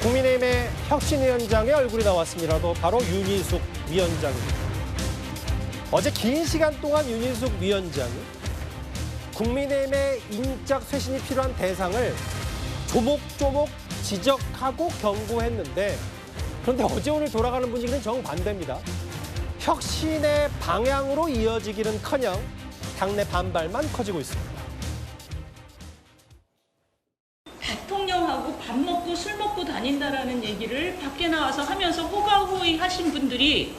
국민의힘의 혁신위원장의 얼굴이 나왔습니다도 바로 윤희숙 위원장입니다. 어제 긴 시간 동안 윤희숙 위원장이 국민의힘의 인적 쇄신이 필요한 대상을 조목조목 지적하고 경고했는데, 그런데 어제 오늘 돌아가는 분위기는 정반대입니다. 혁신의 방향으로 이어지기는커녕 당내 반발만 커지고 있습니다. 대통령하고 밥 먹고 술 먹고 다닌다라는 얘기를 밖에 나와서 하면서 호가호의 하신 분들이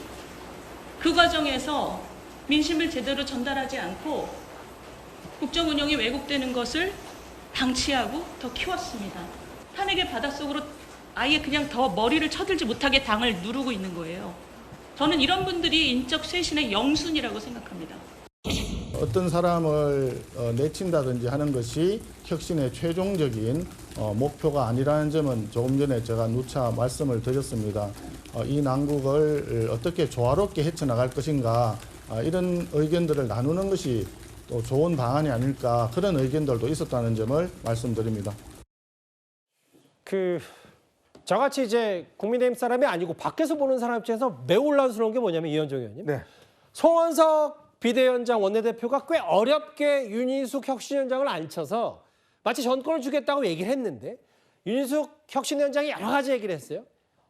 그 과정에서 민심을 제대로 전달하지 않고 국정 운영이 왜곡되는 것을 방치하고 더 키웠습니다. 탄핵의 바닷속으로 아예 그냥 더 머리를 쳐들지 못하게 당을 누르고 있는 거예요. 저는 이런 분들이 인적 쇄신의 영순이라고 생각합니다. 어떤 사람을 내친다든지 하는 것이 혁신의 최종적인 목표가 아니라는 점은 조금 전에 제가 누차 말씀을 드렸습니다. 이 난국을 어떻게 조화롭게 헤쳐나갈 것인가, 이런 의견들을 나누는 것이 또 좋은 방안이 아닐까, 그런 의견들도 있었다는 점을 말씀드립니다. 저같이 이제 국민의힘 사람이 아니고 밖에서 보는 사람 입장에서 매우 혼란스러운 게 뭐냐면, 이현정 의원님. 네. 송원석 비대위원장 원내대표가 꽤 어렵게 윤희숙 혁신위원장을 앉혀서 마치 전권을 주겠다고 얘기를 했는데, 윤희숙 혁신위원장이 여러 가지 얘기를 했어요.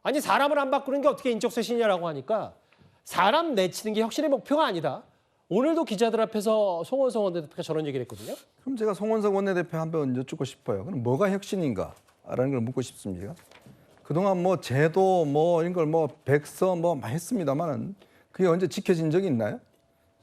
아니, 사람을 안 바꾸는 게 어떻게 인적쇄신이냐라고 하니까 사람 내치는 게 혁신의 목표가 아니다. 오늘도 기자들 앞에서 송원석 원내대표가 저런 얘기를 했거든요. 그럼 제가 송원석 원내대표 한번 여쭙고 싶어요. 그럼 뭐가 혁신인가라는 걸 묻고 싶습니다. 그동안 뭐 제도 이런 걸 백서 많이 했습니다만은 그게 언제 지켜진 적이 있나요?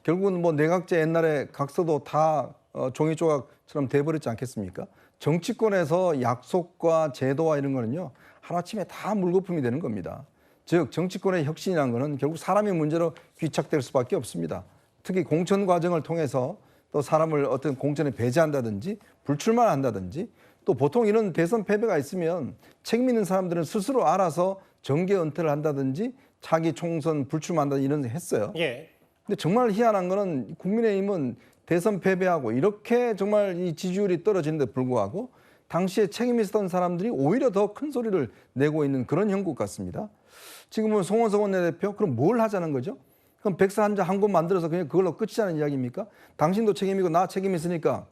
결국은 내각제 옛날에 각서도 다 종이 조각처럼 돼버렸지 않겠습니까? 정치권에서 약속과 제도와 이런 거는요, 하루아침에 다 물거품이 되는 겁니다. 즉 정치권의 혁신이라는 거는 결국 사람의 문제로 귀착될 수밖에 없습니다. 특히 공천 과정을 통해서 또 사람을 어떤 공천에 배제한다든지 불출마를 한다든지, 또 보통 이런 대선 패배가 있으면 책임 있는 사람들은 스스로 알아서 정계 은퇴를 한다든지 차기 총선 불출마한다든지 이런 거 했어요. 예. 근데 정말 희한한 거는 국민의힘은 대선 패배하고 이렇게 정말 이 지지율이 떨어지는데 불구하고 당시에 책임 있었던 사람들이 오히려 더 큰 소리를 내고 있는 그런 형국 같습니다. 지금은 송원석 원내대표, 그럼 뭘 하자는 거죠? 그럼 백서 한 장 한 권 만들어서 그냥 그걸로 끝이라는 이야기입니까? 당신도 책임이고 나 책임 있으니까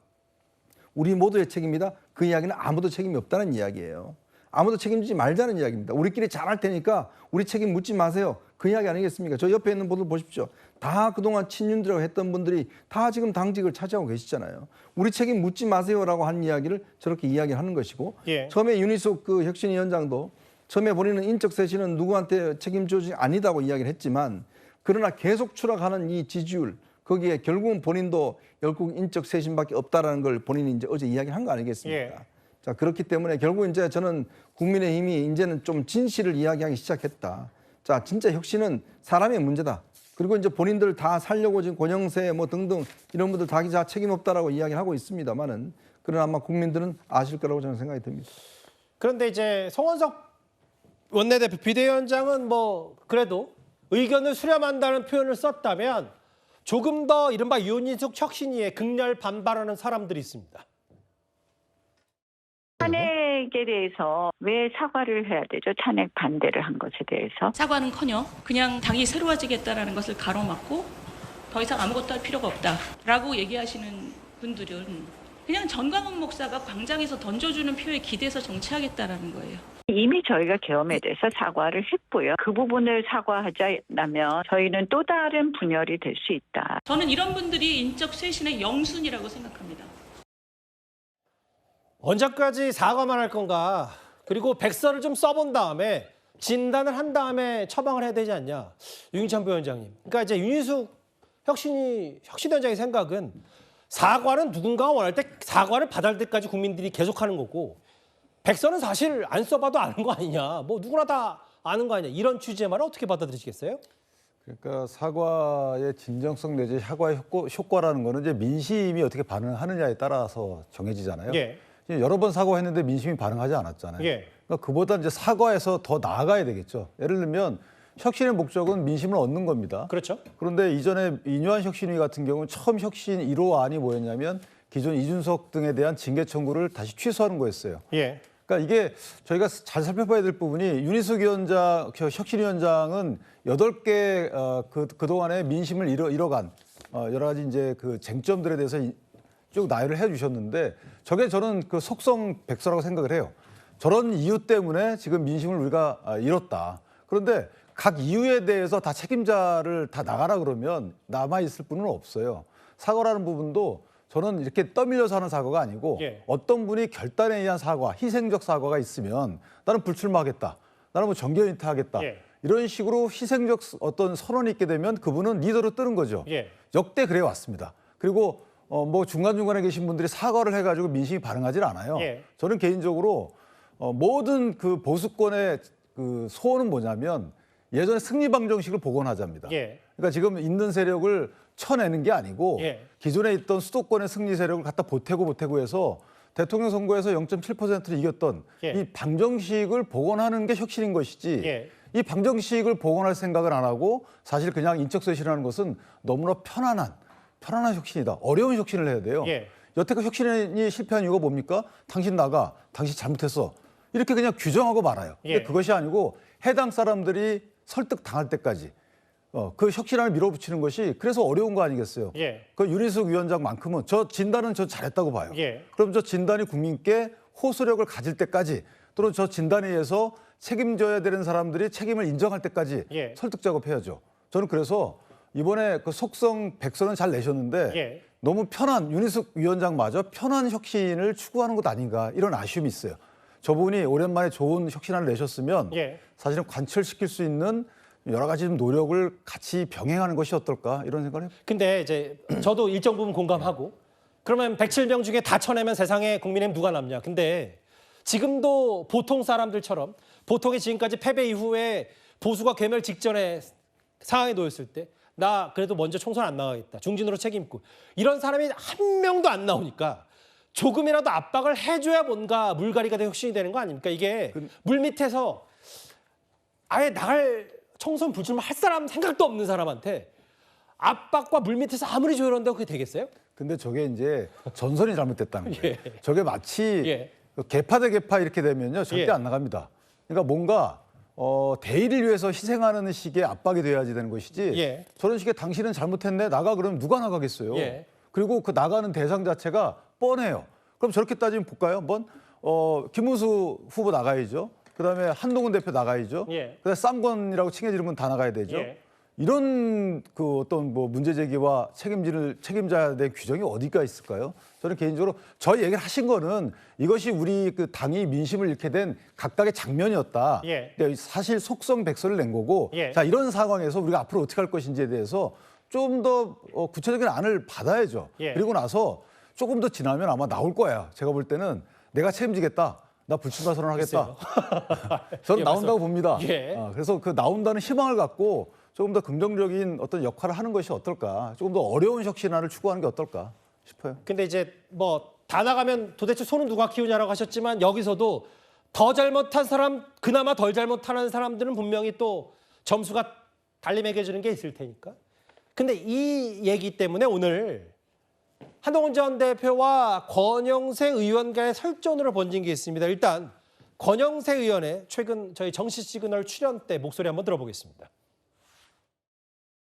우리 모두의 책임이다. 그 이야기는 아무도 책임이 없다는 이야기예요. 아무도 책임지지 말자는 이야기입니다. 우리끼리 잘할 테니까 우리 책임 묻지 마세요. 그 이야기 아니겠습니까? 저 옆에 있는 분들 보십시오. 다 그동안 친윤들이라고 했던 분들이 다 지금 당직을 차지하고 계시잖아요. 우리 책임 묻지 마세요라고 한 이야기를 저렇게 이야기하는 것이고, 예. 처음에 윤희숙 혁신위원장도 처음에 본인은 인적 쇄신은 누구한테 책임져주지 아니다고 이야기를 했지만, 그러나 계속 추락하는 이 지지율, 거기에 결국은 본인도 결국 인적 쇄신밖에 없다라는 걸 본인이 이제 어제 이야기한 거 아니겠습니까? 예. 자, 그렇기 때문에 결국 이제 저는 국민의힘이 이제는 좀 진실을 이야기하기 시작했다. 자, 진짜 혁신은 사람의 문제다. 그리고 이제 본인들 다 살려고 지금 권영세 등등 이런 분들 다 기자 책임 없다라고 이야기를 하고 있습니다만은, 그러나 아마 국민들은 아실 거라고 저는 생각이 듭니다. 그런데 이제 송원석 원내대표 비대위원장은 그래도 의견을 수렴한다는 표현을 썼다면, 조금 더 이른바 윤희숙 혁신위에 극렬 반발하는 사람들이 있습니다. 탄핵에 대해서 왜 사과를 해야 되죠? 탄핵 반대를 한 것에 대해서. 사과는커녕 그냥 당이 새로워지겠다라는 것을 가로막고 더 이상 아무것도 할 필요가 없다라고 얘기하시는 분들은 그냥 전광훈 목사가 광장에서 던져주는 표에 기대서 정치하겠다라는 거예요. 이미 저희가 계엄에 대해서 사과를 했고요. 그 부분을 사과하자면 저희는 또 다른 분열이 될 수 있다. 저는 이런 분들이 인적 쇄신의 영순이라고 생각합니다. 언제까지 사과만 할 건가? 그리고 백서를 좀 써본 다음에 진단을 한 다음에 처방을 해야 되지 않냐? 유인찬 부위원장님. 그러니까 이제 윤희숙 혁신위원장의 생각은 사과는 누군가가 원할 때 사과를 받을 때까지 국민들이 계속하는 거고, 백서는 사실 안 써봐도 아는 거 아니냐? 누구나 다 아는 거 아니냐? 이런 취지의 말을 어떻게 받아들이시겠어요? 그러니까 사과의 진정성 내지 사과의 효과라는 거는 이제 민심이 어떻게 반응하느냐에 따라서 정해지잖아요. 예. 여러 번 사과했는데 민심이 반응하지 않았잖아요. 예. 그러니까 그보다 이제 사과해서 더 나아가야 되겠죠. 예를 들면 혁신의 목적은 민심을 얻는 겁니다. 그렇죠. 그런데 이전에 인유한 혁신위 같은 경우는 처음 혁신 1호 안이 뭐였냐면 기존 이준석 등에 대한 징계 청구를 다시 취소하는 거였어요. 예. 그러니까 이게 저희가 잘 살펴봐야 될 부분이 윤희숙 위원장, 혁신위원장은 8개 그동안의 민심을 잃어간 여러 가지 이제 그 쟁점들에 대해서 쭉 나열을 해 주셨는데 저게 저는 그 속성백서라고 생각을 해요. 저런 이유 때문에 지금 민심을 우리가 잃었다. 그런데 각 이유에 대해서 다 책임자를 다 나가라 그러면 남아있을 분은 없어요. 사과라는 부분도 저는 이렇게 떠밀려서 하는 사과가 아니고 예. 어떤 분이 결단에 의한 사과, 희생적 사과가 있으면 나는 불출마하겠다. 나는 뭐 정계 은퇴하겠다. 예. 이런 식으로 희생적 어떤 선언이 있게 되면 그분은 리더로 뜨는 거죠. 예. 역대 그래 왔습니다. 그리고 뭐 중간중간에 계신 분들이 사과를 해가지고 민심이 반응하지 않아요. 예. 저는 개인적으로 모든 그 보수권의 그 소원은 뭐냐면 예전에 승리방정식을 복원하자입니다. 예. 그러니까 지금 있는 세력을 쳐내는 게 아니고 예. 기존에 있던 수도권의 승리 세력을 갖다 보태고 해서 대통령 선거에서 0.7%를 이겼던 예. 이 방정식을 복원하는 게 혁신인 것이지 예. 이 방정식을 복원할 생각을 안 하고 사실 그냥 인적쇄신하는 것은 너무나 편안한 혁신이다. 어려운 혁신을 해야 돼요. 예. 여태껏 혁신이 실패한 이유가 뭡니까? 당신 나가, 당신 잘못했어. 이렇게 그냥 규정하고 말아요. 근데 예. 그것이 아니고 해당 사람들이 설득당할 때까지 그 혁신안을 밀어붙이는 것이 그래서 어려운 거 아니겠어요? 예. 그 윤희숙 위원장만큼은 저 진단은 저 잘했다고 봐요. 예. 그럼 저 진단이 국민께 호소력을 가질 때까지 또는 저 진단에 의해서 책임져야 되는 사람들이 책임을 인정할 때까지 예. 설득 작업해야죠. 저는 그래서 이번에 그 속성 백서는 잘 내셨는데 예. 너무 편한 윤희숙 위원장마저 편한 혁신을 추구하는 것 아닌가 이런 아쉬움이 있어요. 저분이 오랜만에 좋은 혁신안을 내셨으면 예. 사실은 관철시킬 수 있는 여러 가지 좀 노력을 같이 병행하는 것이 어떨까 이런 생각을 해요. 근데 이제 저도 일정 부분 공감하고 그러면 107명 중에 다 쳐내면 세상에 국민의힘 누가 남냐. 근데 지금도 보통 사람들처럼 보통이 지금까지 패배 이후에 보수가 괴멸 직전에 상황에 놓였을 때 나 그래도 먼저 총선 안 나가겠다. 중진으로 책임있고 이런 사람이 한 명도 안 나오니까 조금이라도 압박을 해줘야 뭔가 물갈이가 되고 혁신이 되는 거 아닙니까? 이게 물밑에서 아예 나갈 총선 불출마 할 사람 생각도 없는 사람한테 압박과 물밑에서 아무리 조율한다고 그게 되겠어요? 근데 저게 이제 전선이 잘못됐다는 거예요. 예. 저게 마치 예. 개파 대 개파 이렇게 되면요 절대 예. 안 나갑니다. 그러니까 뭔가 대의를 위해서 희생하는 식의 압박이 돼야지 되는 것이지 예. 저런 식의 당신은 잘못했네 나가 그러면 누가 나가겠어요. 예. 그리고 그 나가는 대상 자체가 뻔해요. 그럼 저렇게 따지면 볼까요? 한번 김문수 후보 나가야죠. 그다음에 한동훈 대표 나가야죠. 예. 그다음에 쌈권이라고 칭해지는 분 다 나가야 되죠. 예. 이런 그 어떤 뭐 문제 제기와 책임자에 대한 규정이 어디가 있을까요? 저는 개인적으로 저희 얘기를 하신 거는 이것이 우리 그 당이 민심을 잃게 된 각각의 장면이었다. 예. 근데 사실 속성 백서를 낸 거고 예. 자 이런 상황에서 우리가 앞으로 어떻게 할 것인지에 대해서 좀 더 구체적인 안을 받아야죠. 예. 그리고 나서 조금 더 지나면 아마 나올 거야. 제가 볼 때는 내가 책임지겠다. 나 불출마 선언하겠다. 저는 예, 나온다고 봅니다. 예. 그래서 그 나온다는 희망을 갖고 조금 더 긍정적인 어떤 역할을 하는 것이 어떨까. 조금 더 어려운 혁신안을 추구하는 게 어떨까 싶어요. 근데 이제 뭐 다 나가면 도대체 소는 누가 키우냐라고 하셨지만 여기서도 더 잘못한 사람, 그나마 덜 잘못하는 사람들은 분명히 또 점수가 달리 매겨지는 게 있을 테니까. 근데 이 얘기 때문에 오늘 한동훈 전 대표와 권영세 의원 간의 설전으로 번진 게 있습니다. 일단 권영세 의원의 최근 저희 정치 시그널 출연 때 목소리 한번 들어보겠습니다.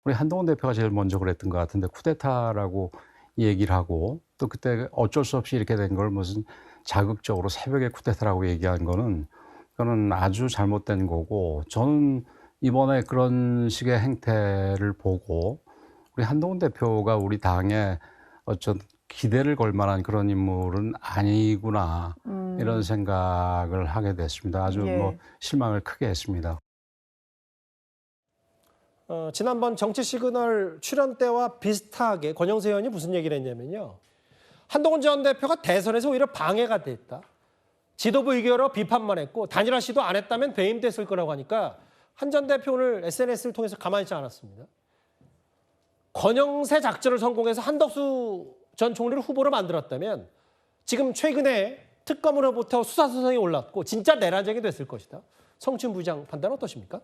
우리 한동훈 대표가 제일 먼저 그랬던 것 같은데 쿠데타라고 얘기를 하고 또 그때 어쩔 수 없이 이렇게 된 걸 무슨 자극적으로 새벽에 쿠데타라고 얘기한 거는 그거는 아주 잘못된 거고 저는 이번에 그런 식의 행태를 보고 우리 한동훈 대표가 우리 당에 어쩐 기대를 걸 만한 그런 인물은 아니구나 이런 생각을 하게 됐습니다. 아주 뭐 실망을 크게 했습니다. 지난번 정치 시그널 출연 때와 비슷하게 권영세 의원이 무슨 얘기를 했냐면요. 한동훈 전 대표가 대선에서 오히려 방해가 됐다. 지도부 의결로 비판만 했고 단일화 시도 안 했다면 배임됐을 거라고 하니까 한 전 대표 오늘 SNS를 통해서 가만히 있지 않았습니다. 권영세 작전을 성공해서 한덕수 전 총리를 후보로 만들었다면 지금 최근에 특검으로부터 수사소송이 올랐고 진짜 내란쟁이 됐을 것이다. 성춘 부장 판단 어떠십니까?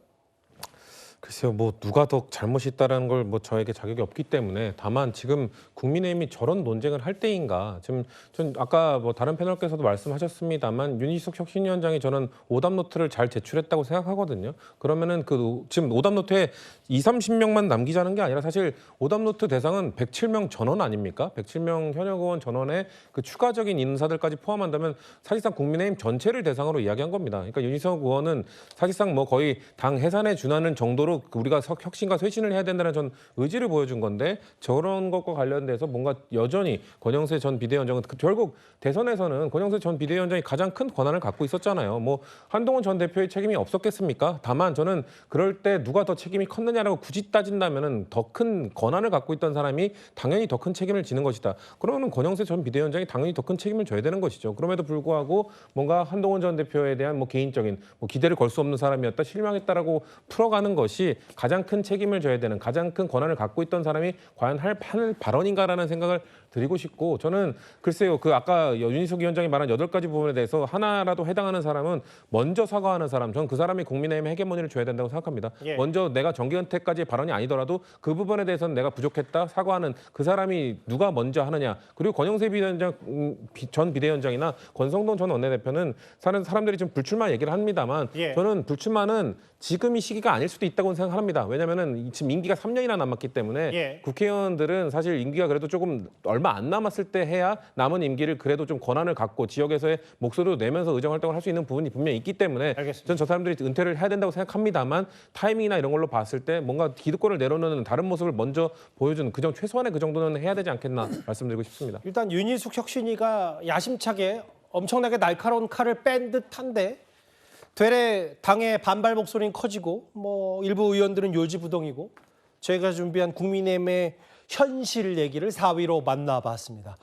글쎄요, 뭐 누가 더 잘못이 있다라는 걸 뭐 저에게 자격이 없기 때문에 다만 지금 국민의힘이 저런 논쟁을 할 때인가 지금 전 아까 뭐 다른 패널께서도 말씀하셨습니다만 윤희숙 혁신위원장이 저는 오답노트를 잘 제출했다고 생각하거든요. 그러면은 그 지금 오답노트에 30명만 남기자는 게 아니라 사실 오답노트 대상은 107명 전원 아닙니까? 107명 현역 의원 전원에 그 추가적인 인사들까지 포함한다면 사실상 국민의힘 전체를 대상으로 이야기한 겁니다. 그러니까 윤희숙 의원은 사실상 뭐 거의 당 해산에 준하는 정도로 우리가 혁신과 쇄신을 해야 된다는 전 의지를 보여준 건데 저런 것과 관련돼서 뭔가 여전히 권영세 전 비대위원장은 결국 대선에서는 권영세 전 비대위원장이 가장 큰 권한을 갖고 있었잖아요. 뭐 한동훈 전 대표의 책임이 없었겠습니까? 다만 저는 그럴 때 누가 더 책임이 컸느냐라고 굳이 따진다면은 더 큰 권한을 갖고 있던 사람이 당연히 더 큰 책임을 지는 것이다. 그러면은 권영세 전 비대위원장이 당연히 더 큰 책임을 져야 되는 것이죠. 그럼에도 불구하고 뭔가 한동훈 전 대표에 대한 뭐 개인적인 뭐 기대를 걸 수 없는 사람이었다, 실망했다라고 풀어가는 것이 가장 큰 책임을 져야 되는 가장 큰 권한을 갖고 있던 사람이 과연 할 발언인가라는 생각을 드리고 싶고 저는 글쎄요 그 아까 윤희숙 위원장이 말한 8가지 부분에 대해서 하나라도 해당하는 사람은 먼저 사과하는 사람 저는 그 사람이 국민의힘의 헤게모니를 줘야 된다고 생각합니다. 예. 먼저 내가 정기은퇴까지의 발언이 아니더라도 그 부분에 대해서는 내가 부족했다 사과하는 그 사람이 누가 먼저 하느냐 그리고 권영세 전 비대위원장이나 권성동 전 원내대표는 사람들이 좀 불출마 얘기를 합니다만 예. 저는 불출마는 지금 이 시기가 아닐 수도 있다고 생각합니다. 왜냐하면 지금 임기가 3년이나 남았기 때문에 예. 국회의원들은 사실 임기가 그래도 조금 얼마 안 남았을 때 해야 남은 임기를 그래도 좀 권한을 갖고 지역에서의 목소리를 내면서 의정활동을 할 수 있는 부분이 분명히 있기 때문에 알겠습니다. 전 저 사람들이 은퇴를 해야 된다고 생각합니다만 타이밍이나 이런 걸로 봤을 때 뭔가 기득권을 내려놓는 다른 모습을 먼저 보여주는 최소한의 그 정도는 해야 되지 않겠나 말씀드리고 싶습니다. 일단 윤희숙 혁신위가 야심차게 엄청나게 날카로운 칼을 뺀 듯한데 되레 당의 반발 목소리는 커지고 뭐 일부 의원들은 요지부동이고 저희가 준비한 국민의힘의 현실 얘기를 4위로 만나봤습니다.